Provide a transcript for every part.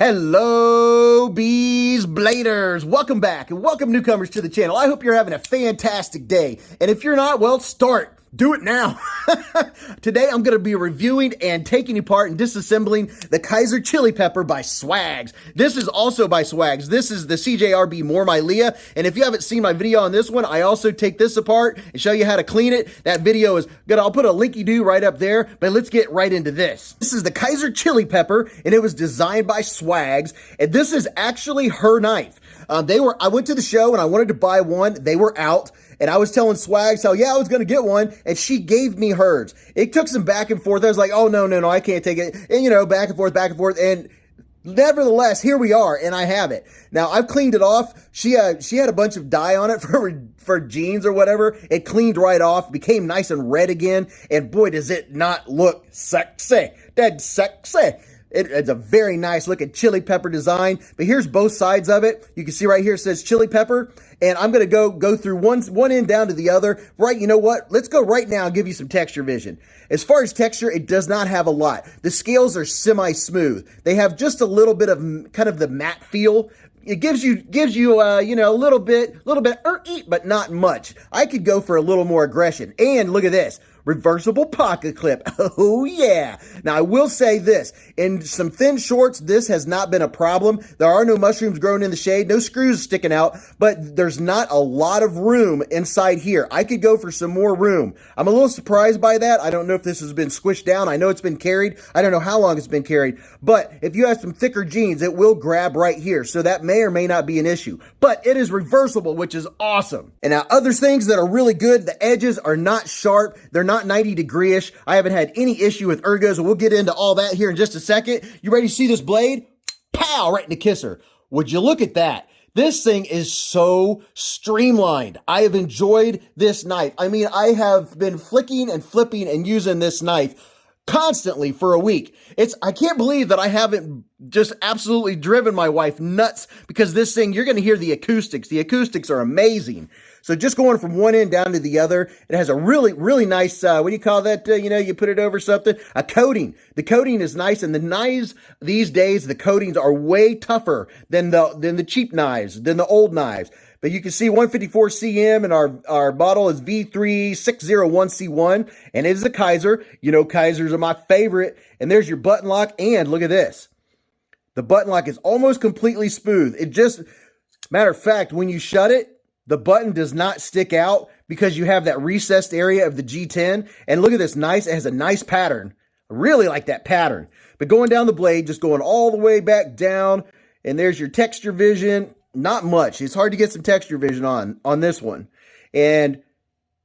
Hello, Bees Bladers. Welcome back and welcome newcomers to the channel. I hope you're having a fantastic day. And if you're not, well, start. Do it now. Today, I'm going to be reviewing and taking apart and disassembling the Kaiser Chili Pepper by Swags. This is also by Swags. This is the CJRB More My Leah. And if you haven't seen my video on this one, I also take this apart and show you how to clean it. That video is good. I'll put a linky-doo right up there, but let's get right into this. This is the Kaiser Chili Pepper, and it was designed by Swags. And this is actually her knife. I went to the show and I wanted to buy one. They were out. And I was telling Swags how, yeah, I was going to get one, and she gave me hers. It took some back and forth. I was like, oh, no, I can't take it. And, you know, back and forth. And nevertheless, here we are, and I have it. Now, I've cleaned it off. She had a bunch of dye on it for jeans or whatever. It cleaned right off, became nice and red again. And boy, does it not look sexy. Dead sexy. It's a very nice looking chili pepper design, but here's both sides of it. You can see right here it says chili pepper, and I'm going to go through one end down to the other. Right, you know what? Let's go right now and give you some texture vision. As far as texture, it does not have a lot. The scales are semi-smooth. They have just a little bit of kind of the matte feel. It gives you you know, a little bit, but not much. I could go for a little more aggression. And look at this. Reversible pocket clip. Oh, yeah. Now, I will say this. In some thin shorts, this has not been a problem. There are no mushrooms growing in the shade, no screws sticking out, but there's not a lot of room inside here. I could go for some more room. I'm a little surprised by that. I don't know if this has been squished down. I know it's been carried. I don't know how long it's been carried, but if you have some thicker jeans, it will grab right here. So that may or may not be an issue, but it is reversible, which is awesome. And now other things that are really good, the edges are not sharp. They're not 90 degree-ish. I haven't had any issue with ergos, and we'll get into all that here in just a second. You ready to see this blade? Pow! Right in the kisser. Would you look at that? This thing is so streamlined. I have enjoyed this knife. I mean, I have been flicking and flipping and using this knife constantly for a week. I can't believe that I haven't just absolutely driven my wife nuts, because this thing, you're going to hear the acoustics. The acoustics are amazing. So just going from one end down to the other, it has a really, really nice, what do you call that? You know, you put it over something, a coating. The coating is nice, and the knives these days, the coatings are way tougher than the cheap knives, than the old knives. But you can see 154 cm, and our bottle is V3601C1, and it is a Kaiser. You know, Kaisers are my favorite. And there's your button lock, and look at this. The button lock is almost completely smooth. It just, matter of fact, when you shut it, the button does not stick out because you have that recessed area of the G10. And look at this, nice. It has a nice pattern. I really like that pattern. But going down the blade, just going all the way back down, and there's your texture vision. Not much. It's hard to get some texture vision on this one. And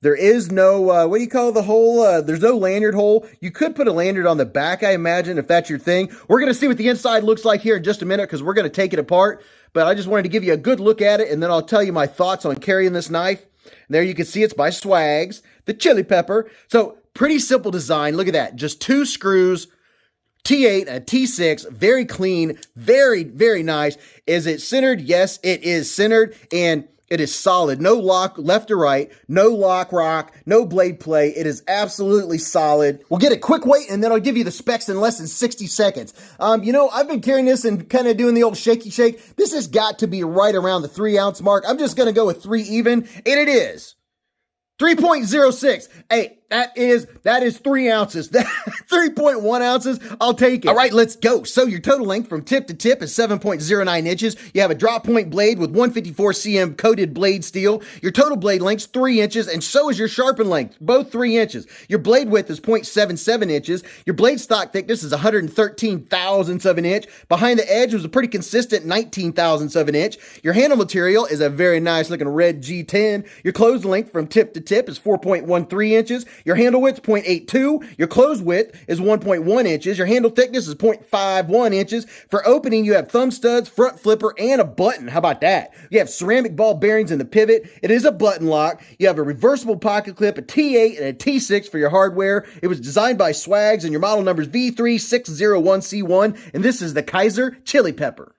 there is no, what do you call the hole? There's no lanyard hole. You could put a lanyard on the back, I imagine, if that's your thing. We're going to see what the inside looks like here in just a minute, because we're going to take it apart. But I just wanted to give you a good look at it, and then I'll tell you my thoughts on carrying this knife. And there you can see it's by Swags, the chili pepper. So pretty simple design. Look at that. Just two screws, T8 and T6, very clean, very, very nice. Is it centered? Yes, it is centered, and it is solid. No lock left or right, no lock rock, no blade play. It is absolutely solid. We'll get a quick weight, and then I'll give you the specs in less than 60 seconds. You know, I've been carrying this and kind of doing the old shaky shake. This has got to be right around the 3 ounce mark. I'm just going to go with 3 even, and it is 3.06. Hey, that is 3 ounces. 3.1 ounces. I'll take it. All right, let's go. So your total length from tip to tip is 7.09 inches. You have a drop point blade with 154 cm coated blade steel. Your total blade length's 3 inches, and so is your sharpen length, both 3 inches. Your blade width is 0.77 inches. Your blade stock thickness is 113 thousandths of an inch. Behind the edge was a pretty consistent 19 thousandths of an inch. Your handle material is a very nice looking red G10. Your closed length from tip to tip is 4.13 inches. Your handle width is 0.82. Your closed width is 1.1 inches. Your handle thickness is 0.51 inches. For opening, you have thumb studs, front flipper, and a button. How about that? You have ceramic ball bearings in the pivot. It is a button lock. You have a reversible pocket clip, a T8 and a T6 for your hardware. It was designed by Swags, and your model number is V3601C1, and this is the Kaiser Chili Pepper.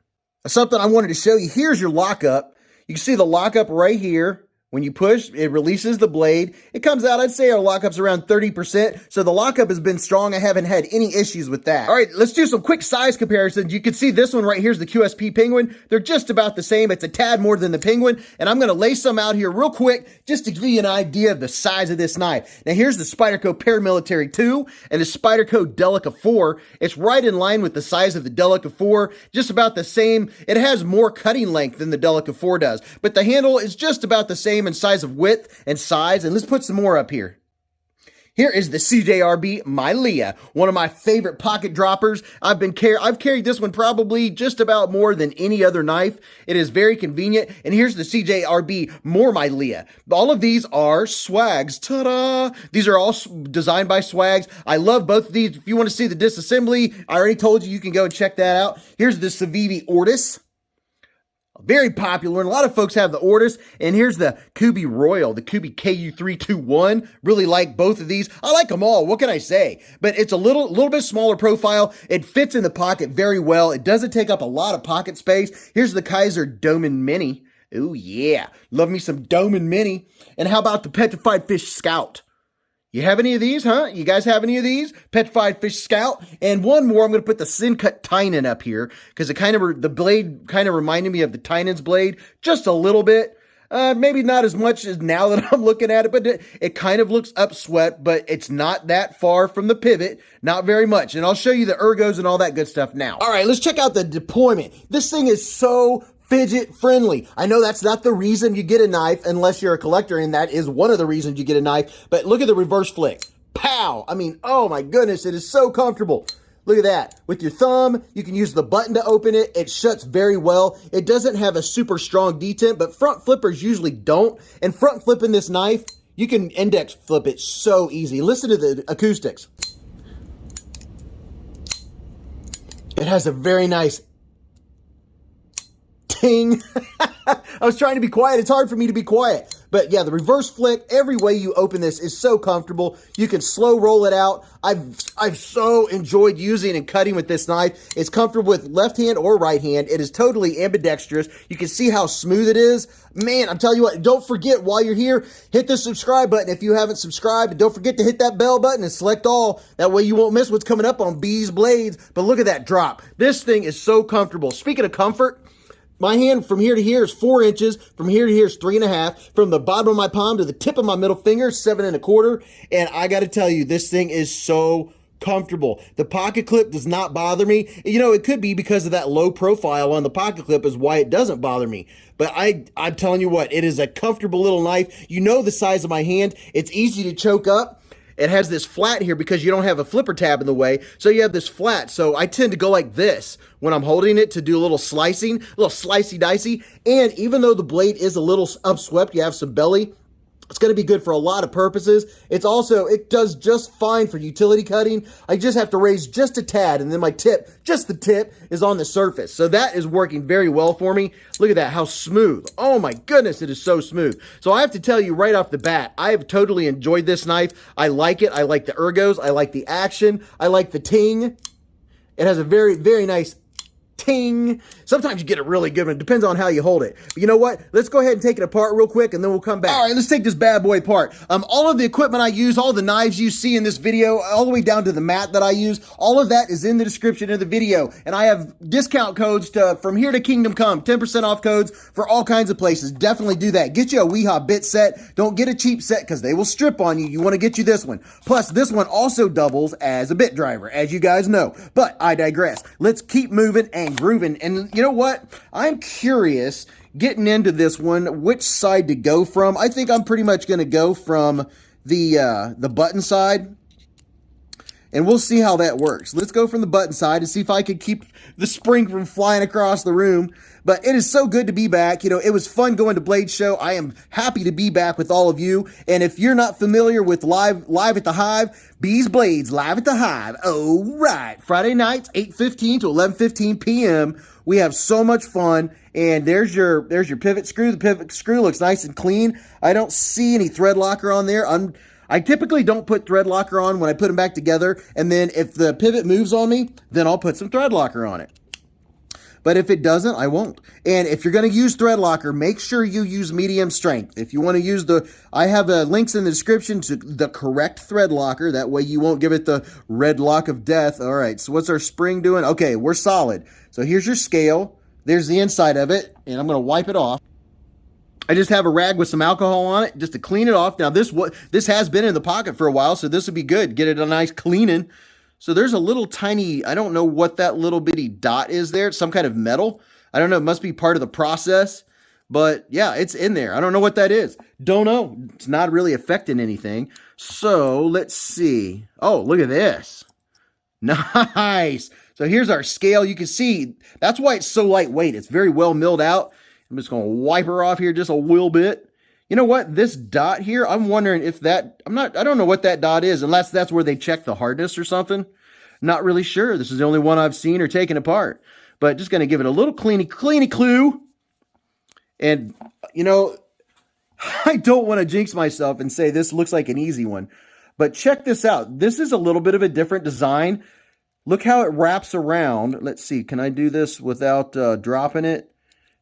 Something I wanted to show you. Here's your lockup. You can see the lockup right here. When you push, it releases the blade. It comes out, I'd say our lockup's around 30%. So the lockup has been strong. I haven't had any issues with that. All right, let's do some quick size comparisons. You can see this one right here is the QSP Penguin. They're just about the same. It's a tad more than the Penguin. And I'm going to lay some out here real quick just to give you an idea of the size of this knife. Now here's the Spyderco Paramilitary 2 and the Spyderco Delica 4. It's right in line with the size of the Delica 4, just about the same. It has more cutting length than the Delica 4 does, but the handle is just about the same in size of width and size. And let's put some more up here. Here is the CJRB Mylea, one of my favorite pocket droppers. I've carried this one probably just about more than any other knife. It is very convenient. And here's the CJRB More Mylea. All of these are Swags. Ta-da! These are all designed by Swags. I love both of these. If you want to see the disassembly, I already told you, you can go and check that out. Here's the Civivi Ortis. Very popular, and a lot of folks have the Ortis. And here's the Kubey Royal, the Kubey KU321. Really like both of these. I like them all. What can I say? But it's a little bit smaller profile. It fits in the pocket very well. It doesn't take up a lot of pocket space. Here's the Kaiser Domen Mini. Oh yeah, love me some Domen Mini. And how about the Petrified Fish Scout? You have any of these, huh? You guys have any of these? Petrified Fish Scout. And one more, I'm going to put the Sincut Tynan up here because the blade kind of reminded me of the Tynan's blade just a little bit. Maybe not as much as now that I'm looking at it, but it kind of looks upswept, but it's not that far from the pivot. Not very much. And I'll show you the ergos and all that good stuff now. All right, let's check out the deployment. This thing is so fidget friendly. I know that's not the reason you get a knife unless you're a collector, and that is one of the reasons you get a knife, but look at the reverse flick. Pow! I mean, oh my goodness, it is so comfortable. Look at that. With your thumb, you can use the button to open it. It shuts very well. It doesn't have a super strong detent, but front flippers usually don't. And front flipping this knife, you can index flip it so easy. Listen to the acoustics. It has a very nice ting. I was trying to be quiet. It's hard for me to be quiet. But yeah, the reverse flick, every way you open this is so comfortable. You can slow roll it out. I've so enjoyed using and cutting with this knife. It's comfortable with left hand or right hand. It is totally ambidextrous. You can see how smooth it is. Man, I'm telling you what, don't forget while you're here, hit the subscribe button if you haven't subscribed. And don't forget to hit that bell button and select all. That way you won't miss what's coming up on Bees Blades. But look at that drop. This thing is so comfortable. Speaking of comfort, my hand from here to here is 4 inches. From here to here is 3.5. From the bottom of my palm to the tip of my middle finger, 7.25. And I got to tell you, this thing is so comfortable. The pocket clip does not bother me. You know, it could be because of that low profile on the pocket clip is why it doesn't bother me. But I'm telling you what, it is a comfortable little knife. You know the size of my hand. It's easy to choke up. It has this flat here because you don't have a flipper tab in the way. So you have this flat. So I tend to go like this when I'm holding it to do a little slicing, a little slicey dicey. And even though the blade is a little upswept, you have some belly, it's going to be good for a lot of purposes. It does just fine for utility cutting. I just have to raise just a tad, and then my tip, just the tip, is on the surface. So that is working very well for me. Look at that, how smooth. Oh my goodness, it is so smooth. So I have to tell you right off the bat, I have totally enjoyed this knife. I like it. I like the ergos. I like the action. I like the ting. It has a very, very nice ting. Sometimes you get a really good one. It depends on how you hold it. But you know what? Let's go ahead and take it apart real quick, and then we'll come back. All right, let's take this bad boy apart. All of the equipment I use, all the knives you see in this video, all the way down to the mat that I use, all of that is in the description of the video. And I have discount codes from here to Kingdom Come, 10% off codes for all kinds of places. Definitely do that. Get you a Weehaw bit set. Don't get a cheap set because they will strip on you. You want to get you this one. Plus, this one also doubles as a bit driver, as you guys know. But I digress. Let's keep moving and grooving. And you know what? I'm curious, getting into this one, which side to go from. I think I'm pretty much going to go from the button side. And we'll see how that works. Let's go from the button side and see if I can keep the spring from flying across the room. But it is so good to be back. You know, it was fun going to Blade Show. I am happy to be back with all of you. And if you're not familiar with Live at the Hive, Bees Blades Live at the Hive. Oh, right. Friday nights, 8:15 to 11:15 p.m. We have so much fun. And there's your pivot screw. The pivot screw looks nice and clean. I don't see any thread locker on there. I typically don't put thread locker on when I put them back together. And then if the pivot moves on me, then I'll put some thread locker on it. But if it doesn't, I won't. And if you're going to use thread locker, make sure you use medium strength. If you want to use I have links in the description to the correct thread locker. That way you won't give it the red lock of death. All right, so what's our spring doing? Okay, we're solid. So here's your scale. There's the inside of it, and I'm going to wipe it off. I just have a rag with some alcohol on it just to clean it off. Now, this has been in the pocket for a while, so this would be good. Get it a nice cleaning. So there's a little tiny, I don't know what that little bitty dot is there. It's some kind of metal. I don't know. It must be part of the process. But yeah, it's in there. I don't know what that is. Don't know. It's not really affecting anything. So let's see. Oh, look at this. Nice. So here's our scale. You can see that's why it's so lightweight. It's very well milled out. I'm just going to wipe her off here just a little bit. You know what? This dot here, I'm wondering if that, I don't know what that dot is, unless that's where they check the hardness or something. Not really sure. This is the only one I've seen or taken apart. But just going to give it a little cleany clue. And, you know, I don't want to jinx myself and say this looks like an easy one. But check this out. This is a little bit of a different design. Look how it wraps around. Let's see. Can I do this without dropping it?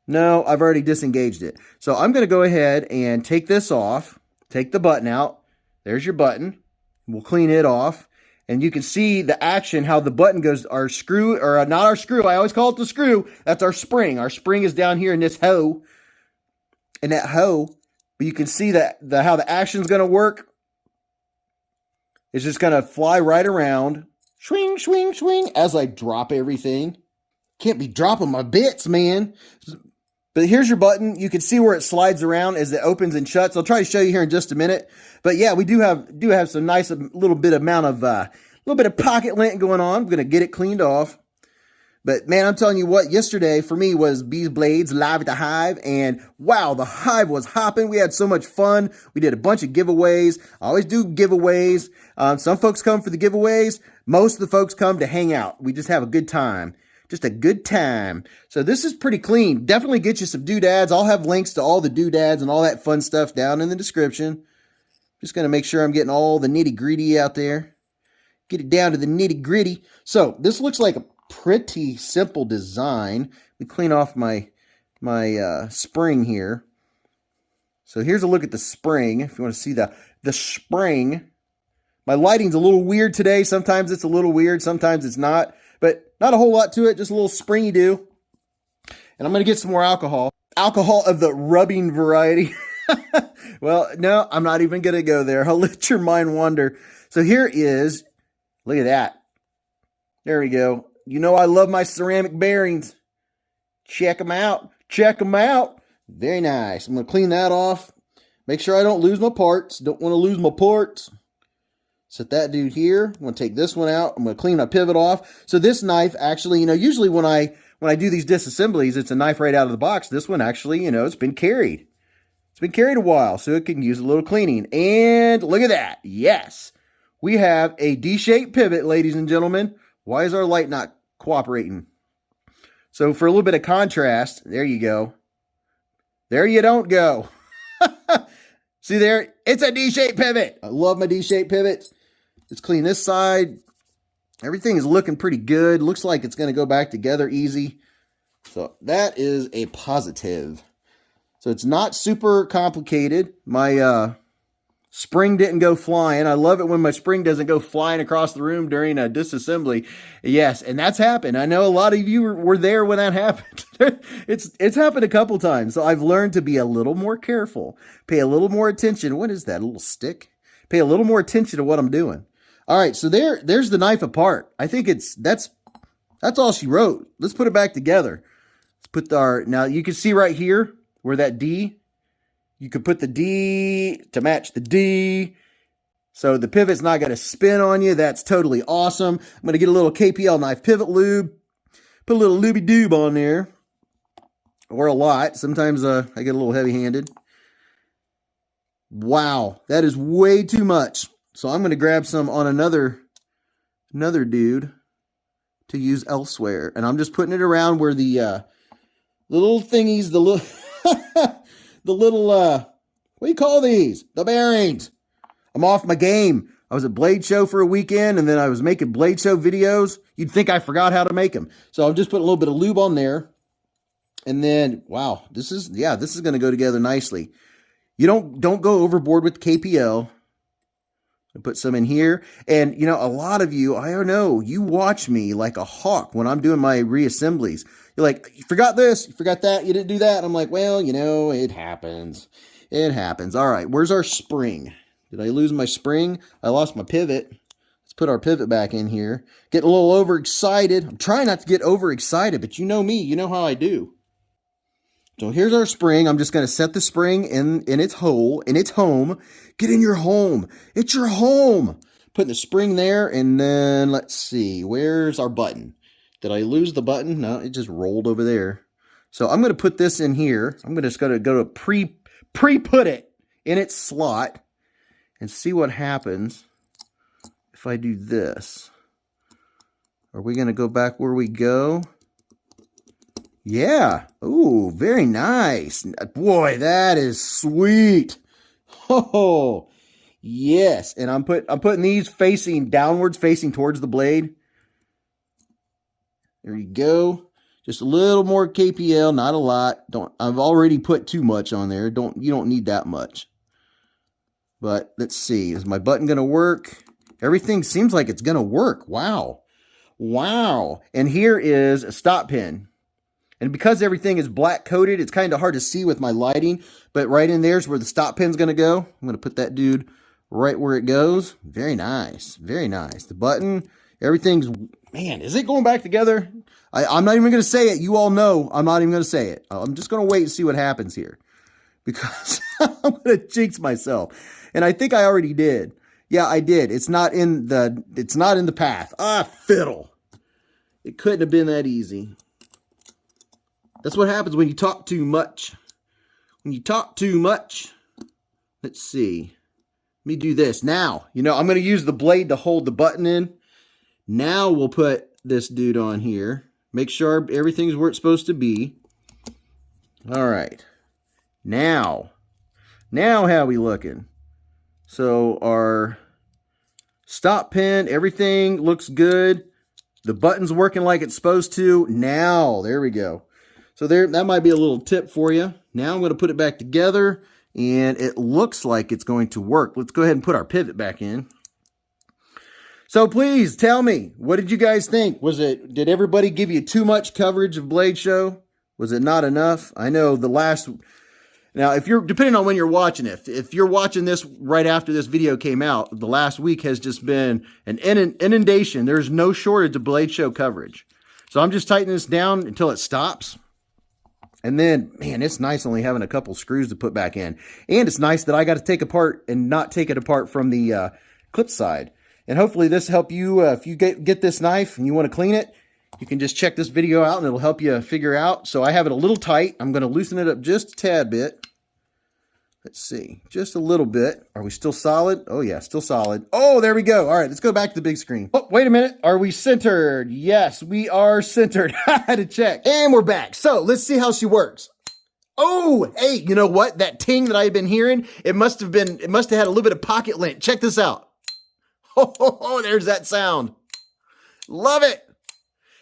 No, I've already disengaged it. So I'm going to go ahead and take this off. Take the button out. There's your button. We'll clean it off. And you can see the action, how the button goes, our screw, or not our screw. I always call it the screw. That's our spring. Our spring is down here in this hoe. In that hoe. But you can see that how the action's going to work. It's just going to fly right around. Swing, swing, swing. As I drop everything. Can't be dropping my bits, man. But here's your button. You can see where it slides around as it opens and shuts. I'll try to show you here in just a minute. But yeah, we do have some nice little bit of pocket lint going on. I'm gonna get it cleaned off. But man, I'm telling you what, yesterday for me was Bees Blades live at the Hive, and wow, the Hive was hopping. We had so much fun. We did a bunch of giveaways. I always do giveaways. Some folks come for the giveaways. Most of the folks come to hang out. We just have a good time. Just a good time. So this is pretty clean. Definitely get you some doodads. I'll have links to all the doodads and all that fun stuff down in the description. Just going to make sure I'm getting all the nitty-gritty out there. Get it down to the nitty-gritty. So this looks like a pretty simple design. Let me clean off my spring here. So here's a look at the spring. If you want to see the spring. My lighting's a little weird today. Sometimes it's a little weird. Sometimes it's not. But not a whole lot to it, just a little springy do. And I'm going to get some more alcohol. Alcohol of the rubbing variety. Well, no, I'm not even going to go there. I'll let your mind wander. So here is, look at that. There we go. You know I love my ceramic bearings. Check them out. Check them out. Very nice. I'm going to clean that off. Make sure I don't lose my parts. Don't want to lose my parts. Set that dude here. I'm going to take this one out. I'm going to clean my pivot off. So this knife actually, you know, usually when I do these disassemblies, it's a knife right out of the box. This one actually, you know, it's been carried. It's been carried a while, so it can use a little cleaning. And look at that. Yes. We have a D-shaped pivot, ladies and gentlemen. Why is our light not cooperating? So for a little bit of contrast, there you go. There you don't go. See there? It's a D-shaped pivot. I love my D-shaped pivots. Let's clean this side. Everything is looking pretty good. Looks like it's going to go back together easy. So that is a positive. So it's not super complicated. My spring didn't go flying. I love it when my spring doesn't go flying across the room during a disassembly. Yes, and that's happened. I know a lot of you were there when that happened. It's happened a couple times. So I've learned to be a little more careful. Pay a little more attention. What is that, a little stick? Pay a little more attention to what I'm doing. All right, so there's the knife apart. I think that's all she wrote. Let's put it back together. Let's put now you can see right here where that D, you could put the D to match the D. So the pivot's not going to spin on you. That's totally awesome. I'm going to get a little KPL knife pivot lube. Put a little looby doob on there. Or a lot. Sometimes I get a little heavy-handed. Wow, that is way too much. So I'm going to grab some on another dude to use elsewhere. And I'm just putting it around where the little thingies, the little, what do you call these? The bearings. I'm off my game. I was at Blade Show for a weekend, and then I was making Blade Show videos. You'd think I forgot how to make them. So I'm just putting a little bit of lube on there. And then, wow, this is going to go together nicely. You don't go overboard with KPL. I put some in here. And, you know, a lot of you, I don't know, you watch me like a hawk when I'm doing my reassemblies. You're like, you forgot this, you forgot that, you didn't do that. And I'm like, well, you know, it happens. It happens. All right, where's our spring? Did I lose my spring? I lost my pivot. Let's put our pivot back in here. Getting a little overexcited. I'm trying not to get overexcited, but you know me, you know how I do. So here's our spring. I'm just going to set the spring in its hole, in its home. Get in your home. It's your home. Putting the spring there, and then let's see. Where's our button? Did I lose the button? No, it just rolled over there. So I'm going to put this in here. I'm just going to go to pre-put it in its slot and see what happens if I do this. Are we going to go back where we go? Yeah. Ooh, very nice. Boy, that is sweet. Oh, yes. And I'm putting these facing downwards, facing towards the blade. There you go. Just a little more KPL, not a lot. I've already put too much on there. You don't need that much. But let's see. Is my button going to work? Everything seems like it's going to work. Wow. Wow. And here is a stop pin. And because everything is black coated, it's kind of hard to see with my lighting, but right in there's where the stop pin's going to go. I'm going to put that dude right where it goes. Very nice. Very nice. The button, everything's, man, is it going back together? I'm not even going to say it. You all know I'm not even going to say it. I'm just going to wait and see what happens here because I'm going to jinx myself. And I think I already did. Yeah, I did. It's not in the path. Ah, fiddle. It couldn't have been that easy. That's what happens when you talk too much. When you talk too much. Let's see. Let me do this. Now, you know, I'm going to use the blade to hold the button in. Now we'll put this dude on here. Make sure everything's where it's supposed to be. All right. Now how we looking? So our stop pin, everything looks good. The button's working like it's supposed to. Now, there we go. So that might be a little tip for you. Now I'm going to put it back together, and it looks like it's going to work. Let's go ahead and put our pivot back in. So please tell me, what did you guys think? Did everybody give you too much coverage of Blade Show? Was it not enough? I know now depending on when you're watching it, if you're watching this right after this video came out, the last week has just been an inundation. There's no shortage of Blade Show coverage. So I'm just tightening this down until it stops. And then, man, it's nice only having a couple screws to put back in. And it's nice that I got to take apart and not take it apart from the clip side. And hopefully this help you, if you get this knife and you want to clean it, you can just check this video out and it'll help you figure out. So I have it a little tight. I'm going to loosen it up just a tad bit. Let's see, just a little bit. Are we still solid? Oh yeah, still solid. Oh, there we go. All right, let's go back to the big screen. Oh, wait a minute. Are we centered? Yes, we are centered. I had to check. And we're back. So let's see how she works. Oh, hey, you know what? That ting that I had been hearing, it must have had a little bit of pocket lint. Check this out. Oh, there's that sound. Love it.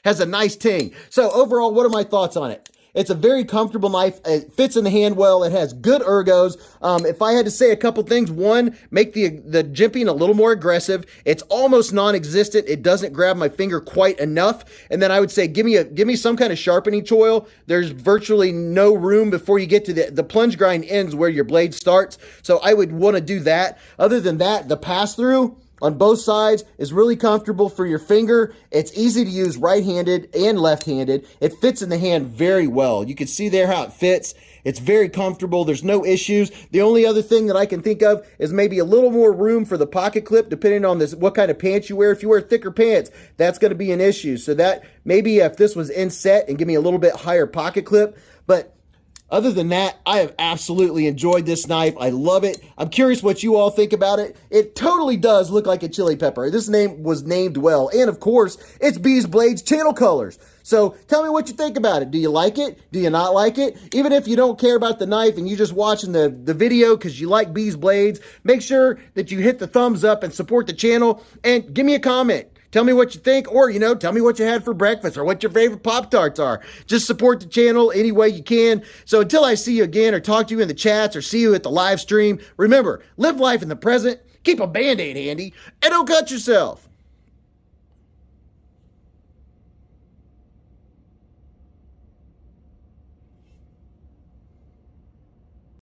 Has a nice ting. So overall, what are my thoughts on it? It's a very comfortable knife. It fits in the hand well. It has good ergos. If I had to say a couple things, one, make the jimping a little more aggressive. It's almost non-existent. It doesn't grab my finger quite enough. And then I would say, give me some kind of sharpening choil. There's virtually no room before you get to the plunge grind ends where your blade starts. So I would want to do that. Other than that, the pass-through on both sides is really comfortable for your finger. It's easy to use right-handed and left-handed. It fits in the hand very well. You can see there how it fits. It's very comfortable. There's no issues. The only other thing that I can think of is maybe a little more room for the pocket clip, depending on what kind of pants you wear. If you wear thicker pants, that's going to be an issue. So that maybe if this was inset and give me a little bit higher pocket clip. But other than that, I have absolutely enjoyed this knife. I love it. I'm curious what you all think about it. It totally does look like a chili pepper. This name was named well. And of course, it's Bees Blades channel colors. So tell me what you think about it. Do you like it? Do you not like it? Even if you don't care about the knife and you're just watching the video because you like Bees Blades, make sure that you hit the thumbs up and support the channel and give me a comment. Tell me what you think, or, tell me what you had for breakfast or what your favorite Pop-Tarts are. Just support the channel any way you can. So until I see you again or talk to you in the chats or see you at the live stream, remember, live life in the present, keep a Band-Aid handy, and don't cut yourself.